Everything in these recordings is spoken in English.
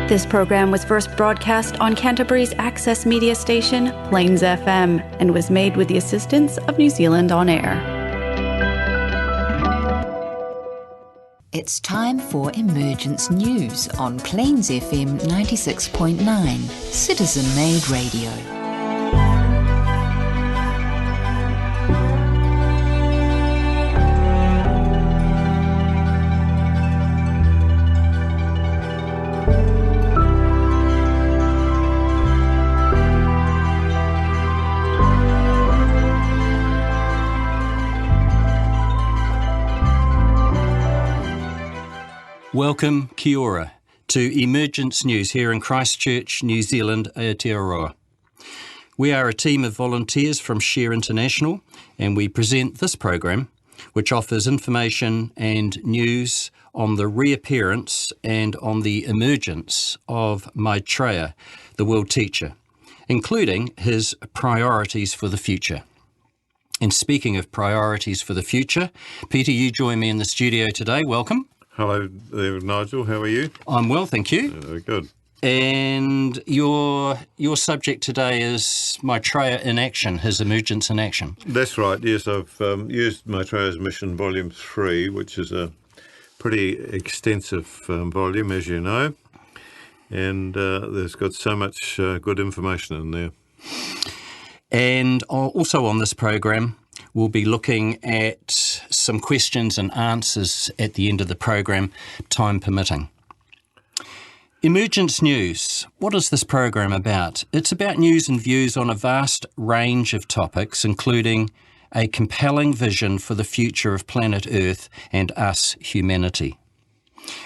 This program was first broadcast on Canterbury's access media station, Plains FM, and was made with the assistance of New Zealand On Air. It's time for Emergence News on Plains FM 96.9, citizen-made radio. Welcome, kia ora, to Emergence News here in Christchurch, New Zealand, Aotearoa. We are a team of volunteers from Share International, and we present this program, which offers information and news on the reappearance and on the emergence of Maitreya the World Teacher, including his priorities for the future. And speaking of priorities for the future, Peter, you join me in the studio today. Welcome. Hello there, Nigel. How are you? I'm well, thank you. Very good. And your subject today is Maitreya in action, his emergence in action. That's right, yes. I've used Maitreya's Mission Volume 3, which is a pretty extensive volume, as you know. And there's got so much good information in there. And also on this program, we'll be looking at some questions and answers at the end of the program, time permitting. Emergence News. What is this program about? It's about news and views on a vast range of topics, including a compelling vision for the future of planet Earth and us, humanity.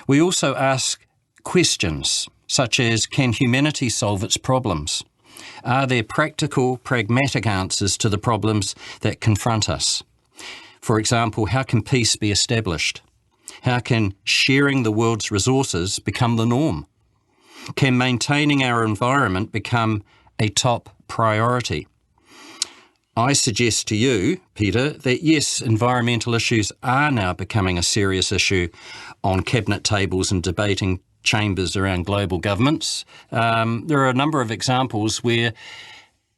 We also ask questions such as, can humanity solve its problems? Are there practical, pragmatic answers to the problems that confront us? For example, how can peace be established? How can sharing the world's resources become the norm? Can maintaining our environment become a top priority? I suggest to you, Peter, that yes, environmental issues are now becoming a serious issue on cabinet tables and debating chambers around global governments. There are a number of examples where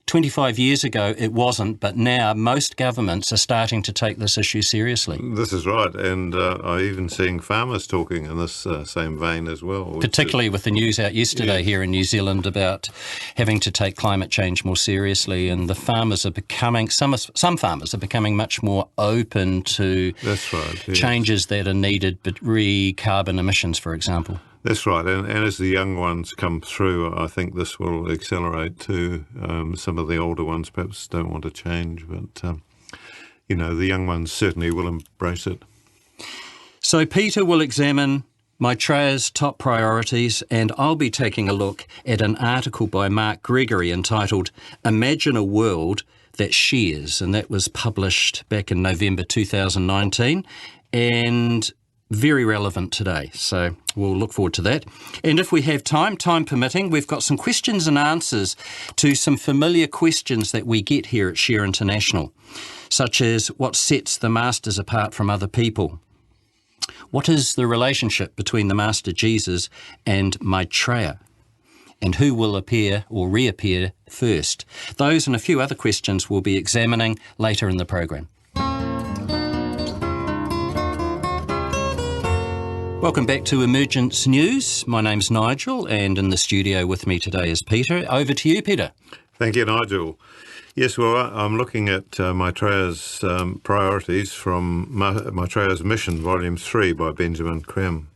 25 years ago it wasn't, but now most governments are starting to take this issue seriously. This is right, and I'm even seeing farmers talking in this same vein as well. Particularly with the news out yesterday here in New Zealand about having to take climate change more seriously, and the farmers are becoming, some farmers are becoming much more open to changes that are needed, but carbon emissions, for example. That's right, and as the young ones come through, I think this will accelerate too. Some of the older ones perhaps don't want to change, but, the young ones certainly will embrace it. So Peter will examine Maitreya's top priorities, and I'll be taking a look at an article by Mark Gregory entitled Imagine a World That Shares, and that was published back in November 2019, and very relevant today, so we'll look forward to that. And if we have time permitting, we've got some questions and answers to some familiar questions that we get here at Share International, such as what sets the Masters apart from other people? What is the relationship between the Master Jesus and Maitreya? And who will appear or reappear first? Those and a few other questions we'll be examining later in the program. Welcome back to Emergence News. My name's Nigel, and in the studio with me today is Peter. Over to you, Peter. Thank you, Nigel. Yes, well, I'm looking at Maitreya's priorities from Maitreya's Mission, Volume 3 by Benjamin Creme.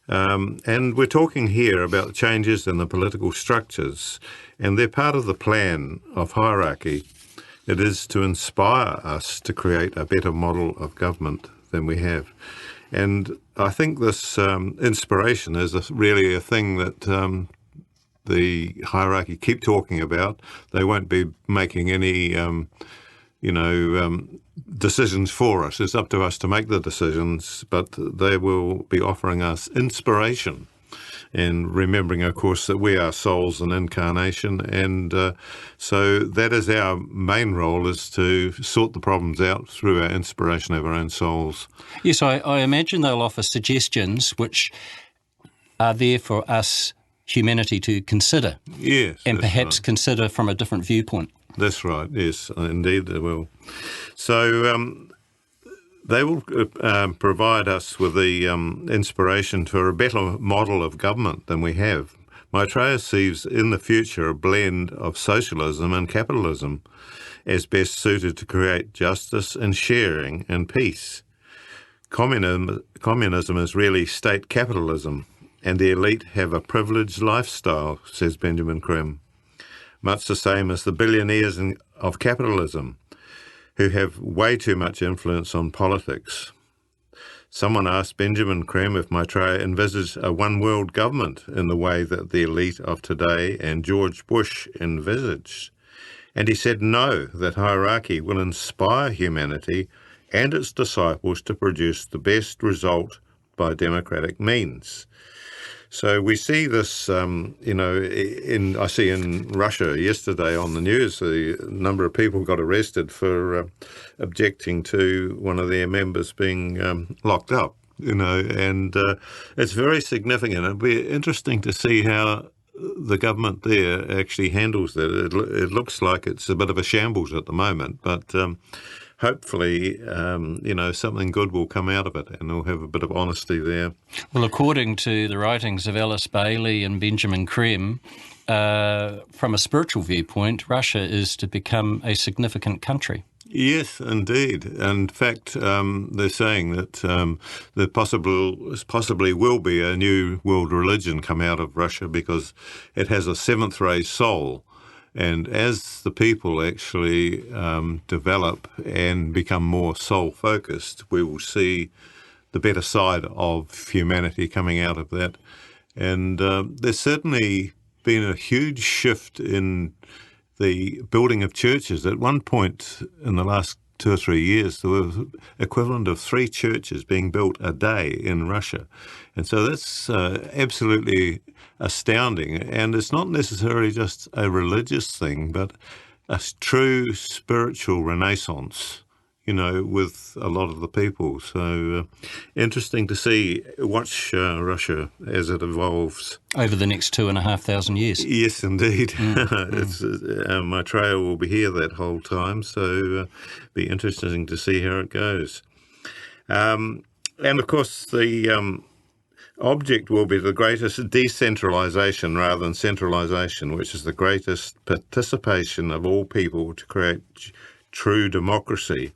And we're talking here about changes in the political structures, and they're part of the plan of hierarchy. It is to inspire us to create a better model of government than we have. And I think this inspiration is really a thing that the hierarchy keep talking about. They won't be making any, decisions for us. It's up to us to make the decisions, but they will be offering us inspiration. And remembering, of course, that we are souls in incarnation, and so that is our main role, is to sort the problems out through our inspiration of our own souls. Yes, I imagine they'll offer suggestions which are there for us, humanity, to consider. Yes. And perhaps right. consider from a different viewpoint. That's right, yes, indeed they will. So they will provide us with the inspiration for a better model of government than we have. Maitreya sees in the future a blend of socialism and capitalism as best suited to create justice and sharing and peace. Communism is really state capitalism, and the elite have a privileged lifestyle, says Benjamin Krim, much the same as the billionaires of capitalism, who have way too much influence on politics. Someone asked Benjamin Krim if Maitreya envisaged a one-world government in the way that the elite of today and George Bush envisaged. And he said no, that hierarchy will inspire humanity and its disciples to produce the best result by democratic means. So we see this, I see in Russia yesterday on the news, a number of people got arrested for objecting to one of their members being locked up, and it's very significant. It'll be interesting to see how the government there actually handles that. It looks like it's a bit of a shambles at the moment, but hopefully, something good will come out of it, and we'll have a bit of honesty there. Well, according to the writings of Alice Bailey and Benjamin Krim, from a spiritual viewpoint, Russia is to become a significant country. Yes, indeed. In fact, they're saying that there possibly will be a new world religion come out of Russia because it has a seventh-ray soul. And as the people actually develop and become more soul-focused, we will see the better side of humanity coming out of that. And there's certainly been a huge shift in the building of churches. At one point in the last 2 or 3 years, there was equivalent of 3 churches being built a day in Russia. And so that's absolutely astounding. And it's not necessarily just a religious thing, but a true spiritual renaissance, with a lot of the people. So interesting to watch Russia as it evolves. Over the next 2,500 years. Yes, indeed. Maitreya will be here that whole time, so be interesting to see how it goes. And of course, the object will be the greatest decentralisation rather than centralisation, which is the greatest participation of all people to create true democracy.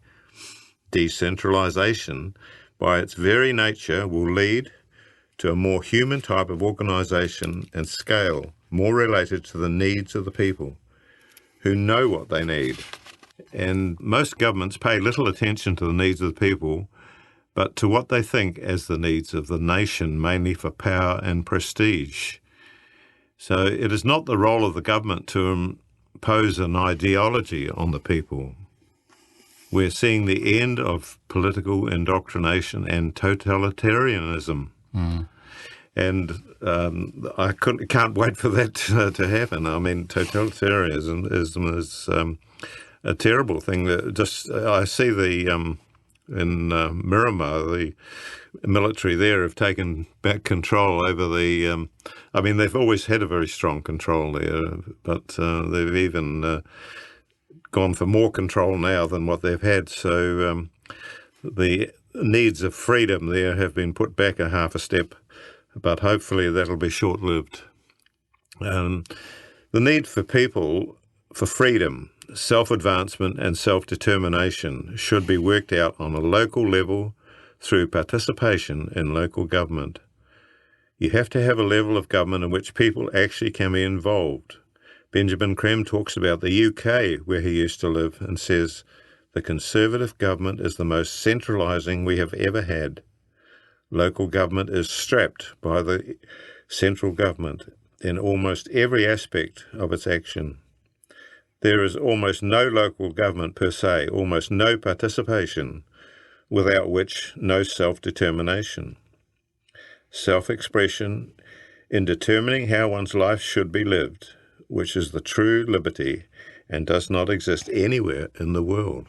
Decentralisation, by its very nature, will lead to a more human type of organisation and scale, more related to the needs of the people, who know what they need. And most governments pay little attention to the needs of the people, but to what they think as the needs of the nation, mainly for power and prestige. So it is not the role of the government to impose an ideology on the people. We're seeing the end of political indoctrination and totalitarianism. And I can't wait for that to happen. I mean, totalitarianism is a terrible thing. I see in Myanmar, the military there have taken back control over they've always had a very strong control there, but they've even gone for more control now than what they've had. So the needs of freedom there have been put back a half a step, but hopefully that'll be short-lived. The need for people for freedom, self-advancement and self-determination should be worked out on a local level through participation in local government. You have to have a level of government in which people actually can be involved. Benjamin Krim talks about the UK, where he used to live, and says, "The Conservative government is the most centralising we have ever had. Local government is strapped by the central government in almost every aspect of its action. There is almost no local government per se, almost no participation, without which no self-determination. Self-expression in determining how one's life should be lived, which is the true liberty and does not exist anywhere in the world."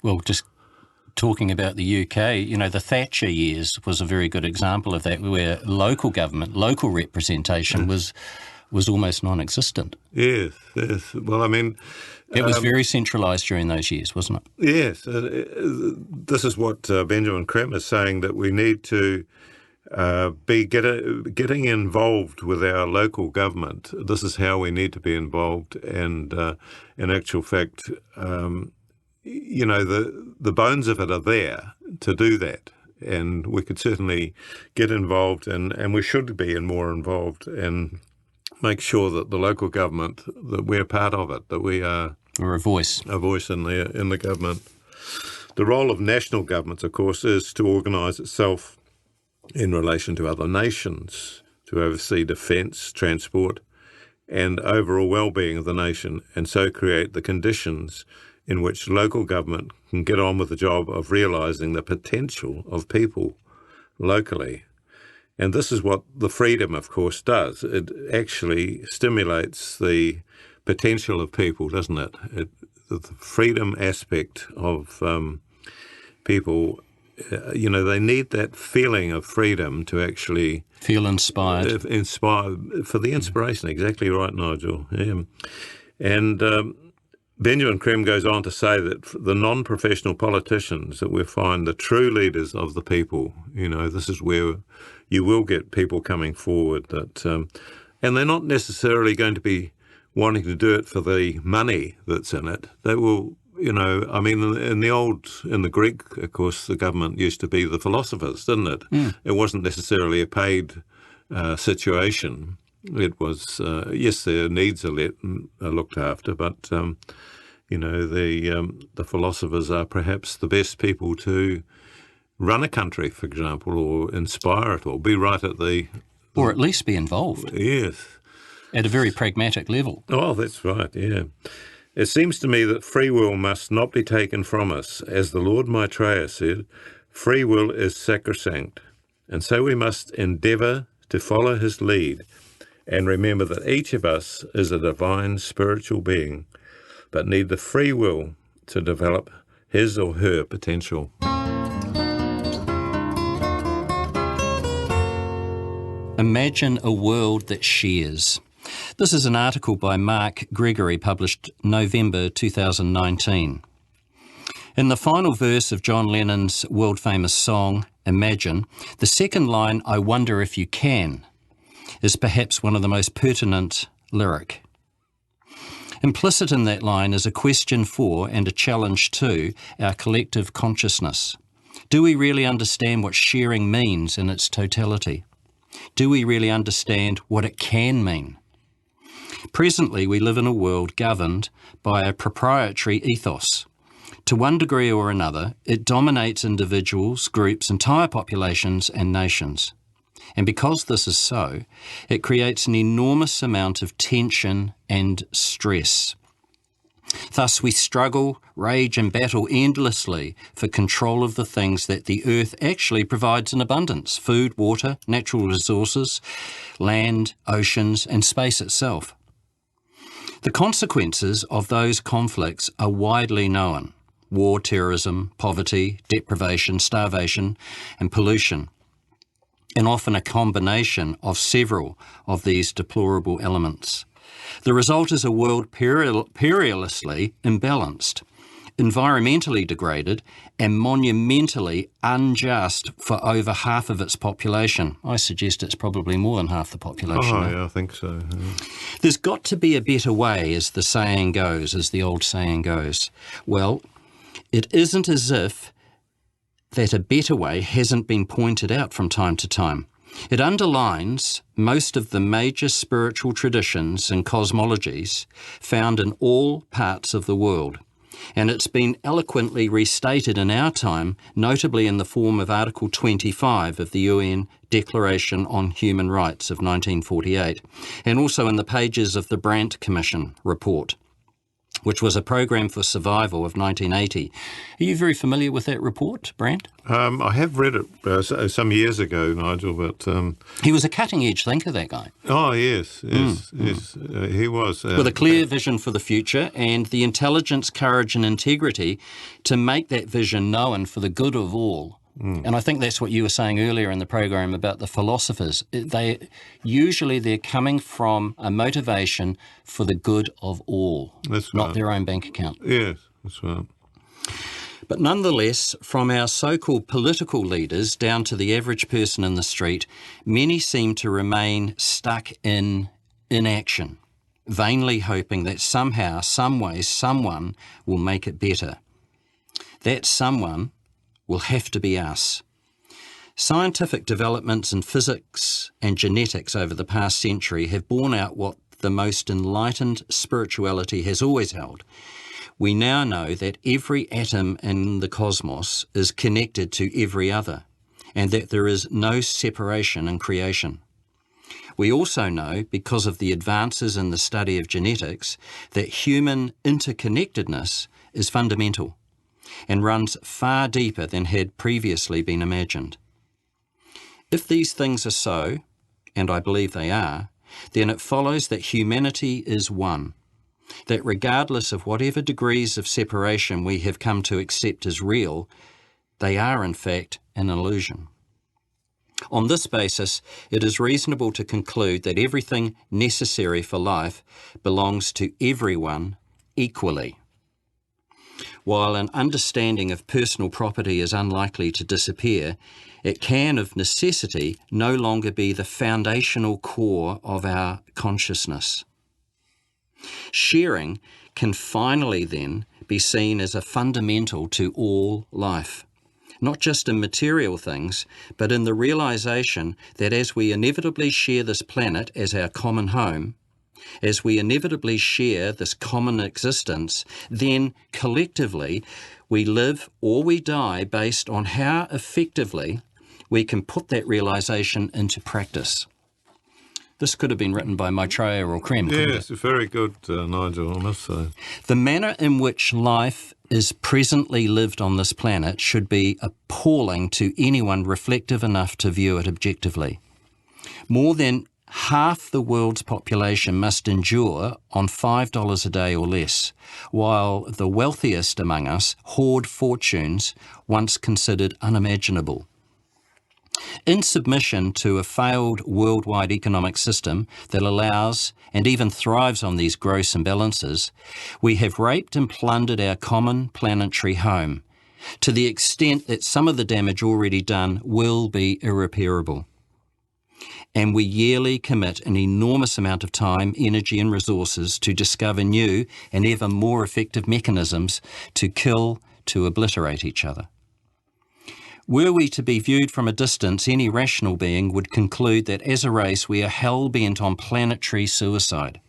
Well, just talking about the UK, the Thatcher years was a very good example of that, where local government, local representation was almost non-existent. Yes. Well, I mean... It was very centralised during those years, wasn't it? Yes. This is what Benjamin Krem is saying, that we need to be getting involved with our local government. This is how we need to be involved. And in actual fact, the bones of it are there to do that. And we could certainly get involved, and we should be more involved, and make sure that the local government, that we're part of it, that we're a voice in the government. The role of national governments, of course, is to organise itself in relation to other nations, to oversee defence, transport, and overall well-being of the nation, and so create the conditions in which local government can get on with the job of realising the potential of people locally. And this is what the freedom, of course, does. It actually stimulates the potential of people, doesn't it? The freedom aspect of people, they need that feeling of freedom to actually... feel inspired. For the inspiration, exactly right, Nigel. Yeah. And Benjamin Krem goes on to say that the non-professional politicians that we find the true leaders of the people, this is where you will get people coming forward that, and they're not necessarily going to be wanting to do it for the money that's in it. They will, in the Greek, of course, the government used to be the philosophers, didn't it? Mm. It wasn't necessarily a paid situation. It was, yes, their needs are looked after, but, the philosophers are perhaps the best people to run a country, for example, or inspire it, or be right at the... Or at least be involved. Yes. At a very pragmatic level. Oh, that's right, yeah. It seems to me that free will must not be taken from us. As the Lord Maitreya said, free will is sacrosanct, and so we must endeavour to follow his lead and remember that each of us is a divine spiritual being, but need the free will to develop his or her potential. Imagine a world that shares. This is an article by Mark Gregory, published November 2019. In the final verse of John Lennon's world-famous song, Imagine, the second line, I wonder if you can, is perhaps one of the most pertinent lyric. Implicit in that line is a question for and a challenge to our collective consciousness. Do we really understand what sharing means in its totality? Do we really understand what it can mean? Presently, we live in a world governed by a proprietary ethos. To one degree or another, it dominates individuals, groups, entire populations and nations. And because this is so, it creates an enormous amount of tension and stress. Thus, we struggle, rage and battle endlessly for control of the things that the earth actually provides in abundance: food, water, natural resources, land, oceans and space itself. The consequences of those conflicts are widely known: war, terrorism, poverty, deprivation, starvation and pollution, and often a combination of several of these deplorable elements. The result is a world perilously imbalanced, environmentally degraded and monumentally unjust for over half of its population. I suggest it's probably more than half the population. Oh, yeah, I think so. Yeah. There's got to be a better way, as the saying goes, as the old saying goes. Well, it isn't as if that a better way hasn't been pointed out from time to time. It underlines most of the major spiritual traditions and cosmologies found in all parts of the world, and it's been eloquently restated in our time, notably in the form of Article 25 of the UN Declaration on Human Rights of 1948, and also in the pages of the Brandt Commission report. which was a program for survival of 1980. Are you very familiar with that report, Brant? I have read it some years ago, Nigel, but... He was a cutting-edge thinker, that guy. Oh, yes, he was. With a clear vision for the future and the intelligence, courage and integrity to make that vision known for the good of all. And I think that's what you were saying earlier in the program about the philosophers. They're coming from a motivation for the good of all, That's not right. their own bank account. Yes, that's right. But nonetheless, from our so-called political leaders down to the average person in the street, many seem to remain stuck in inaction, vainly hoping that somehow, some way, someone will make it better. That someone will have to be us. Scientific developments in physics and genetics over the past century have borne out what the most enlightened spirituality has always held. We now know that every atom in the cosmos is connected to every other, and that there is no separation in creation. We also know, because of the advances in the study of genetics, that human interconnectedness is fundamental and runs far deeper than had previously been imagined. If these things are so, and I believe they are, then it follows that humanity is one, that regardless of whatever degrees of separation we have come to accept as real, they are in fact an illusion. On this basis, it is reasonable to conclude that everything necessary for life belongs to everyone equally. While an understanding of personal property is unlikely to disappear, it can, of necessity, no longer be the foundational core of our consciousness. Sharing can finally then be seen as a fundamental to all life, not just in material things, but in the realization that as we inevitably share this planet as our common home, as we inevitably share this common existence, then collectively we live or we die based on how effectively we can put that realization into practice. This could have been written by Maitreya or Krem. Yes, very good, Nigel, I must say. The manner in which life is presently lived on this planet should be appalling to anyone reflective enough to view it objectively. More than half the world's population must endure on $5 a day or less, while the wealthiest among us hoard fortunes once considered unimaginable. In submission to a failed worldwide economic system that allows and even thrives on these gross imbalances, we have raped and plundered our common planetary home, to the extent that some of the damage already done will be irreparable. And we yearly commit an enormous amount of time, energy and resources to discover new and ever more effective mechanisms to kill, to obliterate each other. Were we to be viewed from a distance, any rational being would conclude that as a race we are hell-bent on planetary suicide.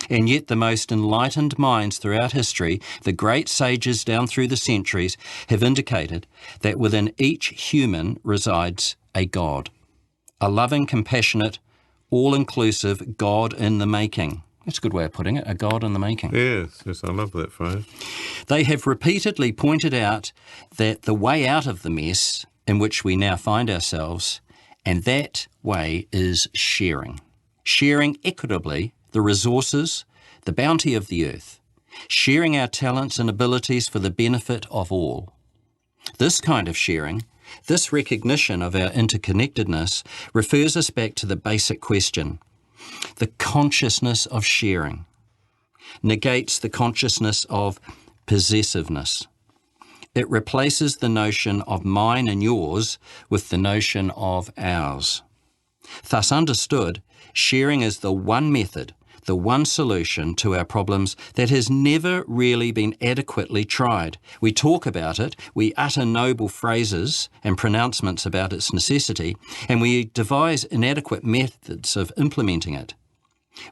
And yet the most enlightened minds throughout history, the great sages down through the centuries, have indicated that within each human resides a God. A loving, compassionate, all-inclusive God in the making. That's a good way of putting it, a God in the making. Yes, I love that phrase. They have repeatedly pointed out that the way out of the mess in which we now find ourselves, and that way is sharing. Sharing equitably the resources, the bounty of the earth. Sharing our talents and abilities for the benefit of all. This kind of sharing, this recognition of our interconnectedness, refers us back to the basic question. The consciousness of sharing negates the consciousness of possessiveness. It replaces the notion of mine and yours with the notion of ours. Thus understood, sharing is the one method, the one solution to our problems that has never really been adequately tried. We talk about it, we utter noble phrases and pronouncements about its necessity, and we devise inadequate methods of implementing it.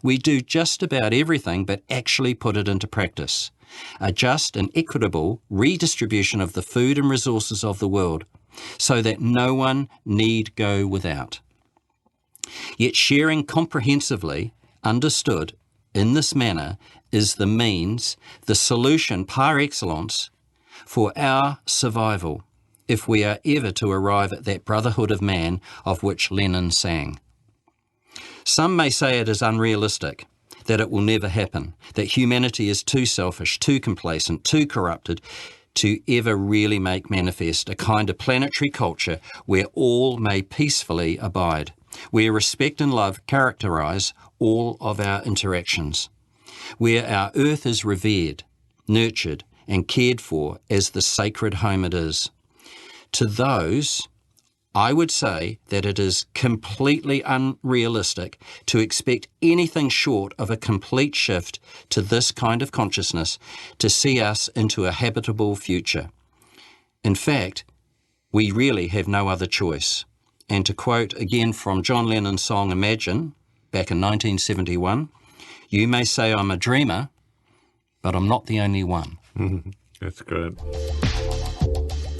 We do just about everything but actually put it into practice. A just and equitable redistribution of the food and resources of the world, so that no one need go without. Yet sharing comprehensively, understood, in this manner is the means, the solution par excellence for our survival, if we are ever to arrive at that brotherhood of man of which Lenin sang. Some may say it is unrealistic, that it will never happen, that humanity is too selfish, too complacent, too corrupted to ever really make manifest a kind of planetary culture where all may peacefully abide, where respect and love characterise all of our interactions, where our earth is revered, nurtured and cared for as the sacred home it is. To those, I would say that it is completely unrealistic to expect anything short of a complete shift to this kind of consciousness to see us into a habitable future. In fact, we really have no other choice. And to quote again from John Lennon's song Imagine, back in 1971, "You may say I'm a dreamer, but I'm not the only one." That's great.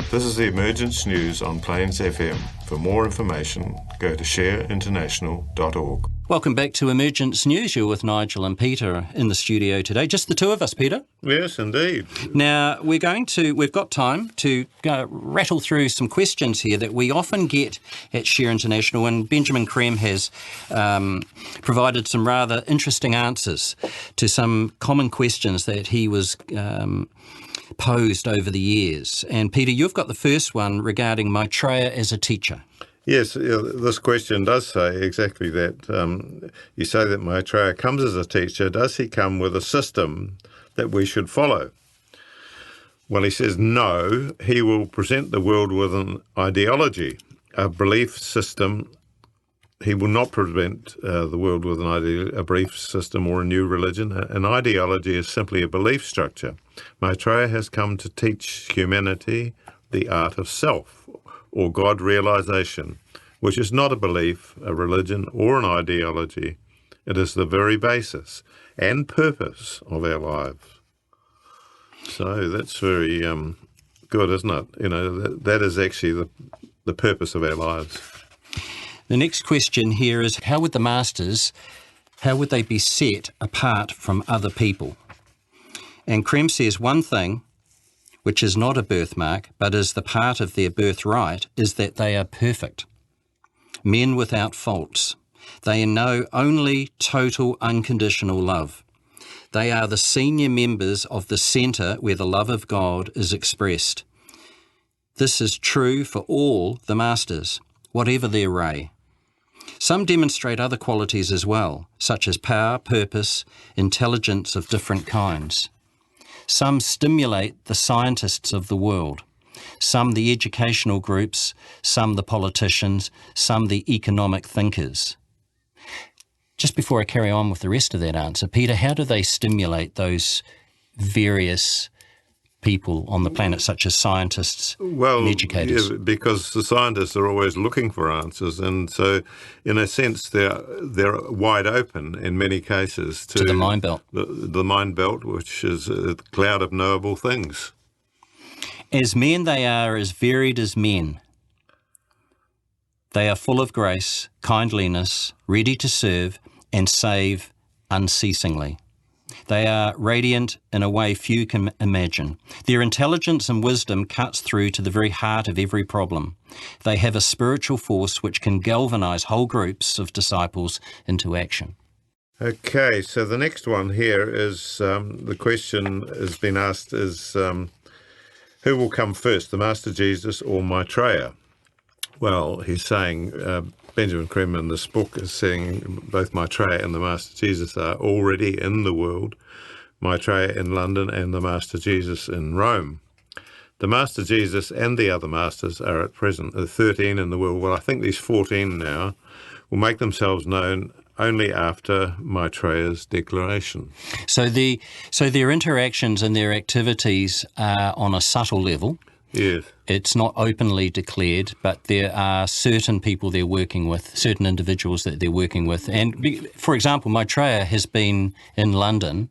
This is the Emergence News on Plains FM. For more information, go to shareinternational.org. Welcome back to Emergence News. You're with Nigel and Peter in the studio today. Just the two of us, Peter. Yes, indeed. Now, we've got time to rattle through some questions here that we often get at Share International, and Benjamin Krem has provided some rather interesting answers to some common questions that he was posed over the years. And Peter, you've got the first one regarding Maitreya as a teacher. Yes, this question does say exactly that. You say that Maitreya comes as a teacher. Does he come with a system that we should follow? Well, he says no. He will present the world with an ideology, a belief system. He will not present the world with a belief system or a new religion. An ideology is simply a belief structure. Maitreya has come to teach humanity the art of self, or God realization, which is not a belief, a religion, or an ideology. It is the very basis and purpose of our lives. So that's very good, isn't it? You know, that is actually the purpose of our lives. The next question here is, how would they be set apart from other people? And Krem says one thing, which is not a birthmark, but is the part of their birthright, is that they are perfect. Men without faults. They know only total unconditional love. They are the senior members of the centre where the love of God is expressed. This is true for all the masters, whatever their ray. Some demonstrate other qualities as well, such as power, purpose, intelligence of different kinds. Some stimulate the scientists of the world, some the educational groups, some the politicians, some the economic thinkers. Just before I carry on with the rest of that answer, Peter, how do they stimulate those various people on the planet, such as scientists and educators? Yeah, because the scientists are always looking for answers, and so in a sense they're wide open in many cases to the mind belt. The mind belt, which is a cloud of knowable things. As men they are as varied as men. They are full of grace, kindliness, ready to serve and save unceasingly. They are radiant in a way few can imagine. Their intelligence and wisdom cuts through to the very heart of every problem. They have a spiritual force which can galvanise whole groups of disciples into action. Okay, so the next one here is, the question has been asked is, who will come first, the Master Jesus or Maitreya? Well, he's saying, Benjamin Krem in this book is saying both Maitreya and the Master Jesus are already in the world, Maitreya in London and the Master Jesus in Rome. The Master Jesus and the other masters are at present 13 in the world. Well, I think these 14 now will make themselves known only after Maitreya's declaration. So their interactions and their activities are on a subtle level. Yes. It's not openly declared, but there are certain people they're working with, certain individuals that they're working with. And, for example, Maitreya has been in London,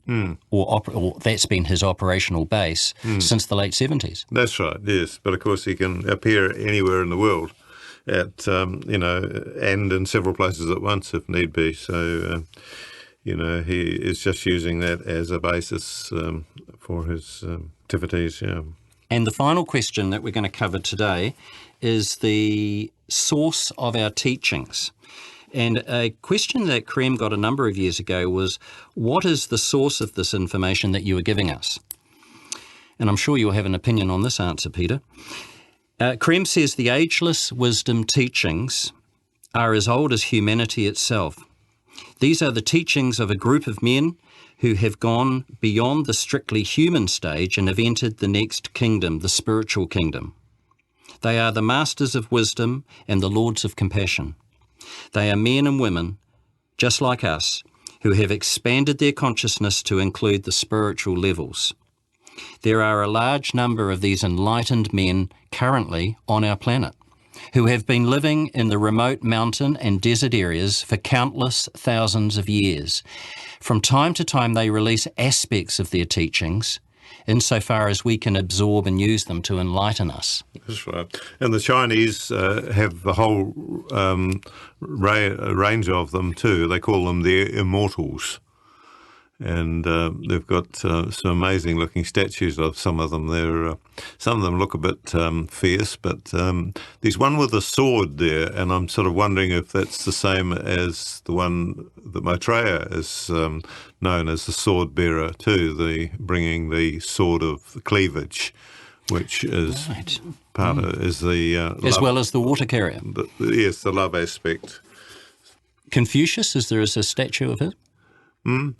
or that's been his operational base, since the late 70s. That's right, yes. But, of course, he can appear anywhere in the world, and in several places at once if need be. So, he is just using that as a basis for his activities. Yeah. And the final question that we're going to cover today is the source of our teachings. And a question that Krem got a number of years ago was, what is the source of this information that you are giving us? And I'm sure you'll have an opinion on this answer, Peter. Krem says the ageless wisdom teachings are as old as humanity itself. These are the teachings of a group of men who have gone beyond the strictly human stage and have entered the next kingdom, the spiritual kingdom. They are the masters of wisdom and the lords of compassion. They are men and women, just like us, who have expanded their consciousness to include the spiritual levels. There are a large number of these enlightened men currently on our planet, who have been living in the remote mountain and desert areas for countless thousands of years. From time to time, they release aspects of their teachings, insofar as we can absorb and use them to enlighten us. That's right. And the Chinese have the whole range of them too. They call them the immortals. And they've got some amazing looking statues of some of them. Some of them look a bit fierce, but there's one with a sword there, and I'm sort of wondering if that's the same as the one that Maitreya is known as the sword bearer too, bringing the sword of cleavage, which is part of is the as love, well as the water carrier. Yes, the love aspect. Confucius, is there a statue of him?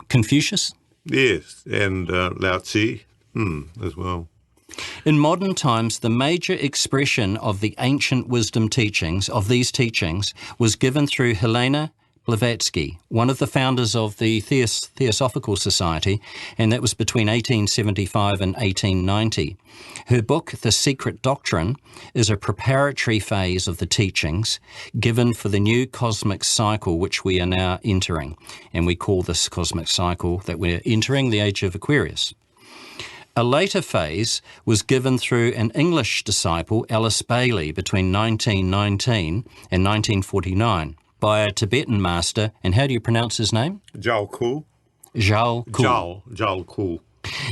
Confucius? Yes, and Lao Tzu as well. In modern times, the major expression of the ancient wisdom teachings, of these teachings, was given through Helena Blavatsky, one of the founders of the Theosophical Society, and that was between 1875 and 1890. Her book, The Secret Doctrine, is a preparatory phase of the teachings given for the new cosmic cycle which we are now entering. And we call this cosmic cycle that we're entering the age of Aquarius. A later phase was given through an English disciple, Alice Bailey, between 1919 and 1949. By a Tibetan master, and how do you pronounce his name? Zhao Ku. Zhao Ku. Zhao Ku.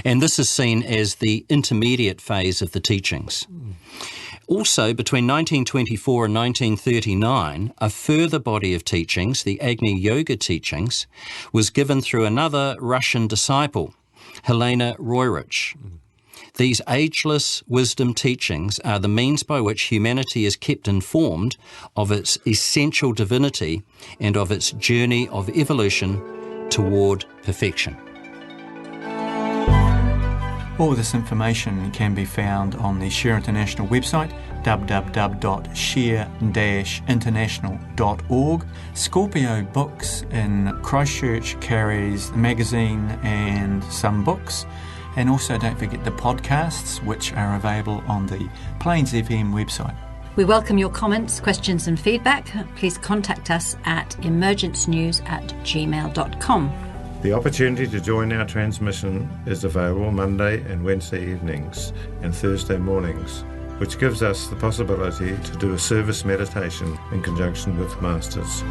And this is seen as the intermediate phase of the teachings. Also, between 1924 and 1939, a further body of teachings, the Agni Yoga teachings, was given through another Russian disciple, Helena Roerich. These ageless wisdom teachings are the means by which humanity is kept informed of its essential divinity and of its journey of evolution toward perfection. All this information can be found on the Share International website, www.share-international.org. Scorpio Books in Christchurch carries a magazine and some books. And also don't forget the podcasts, which are available on the Plains FM website. We welcome your comments, questions and feedback. Please contact us at emergencenews@gmail.com. The opportunity to join our transmission is available Monday and Wednesday evenings and Thursday mornings, which gives us the possibility to do a service meditation in conjunction with Masters.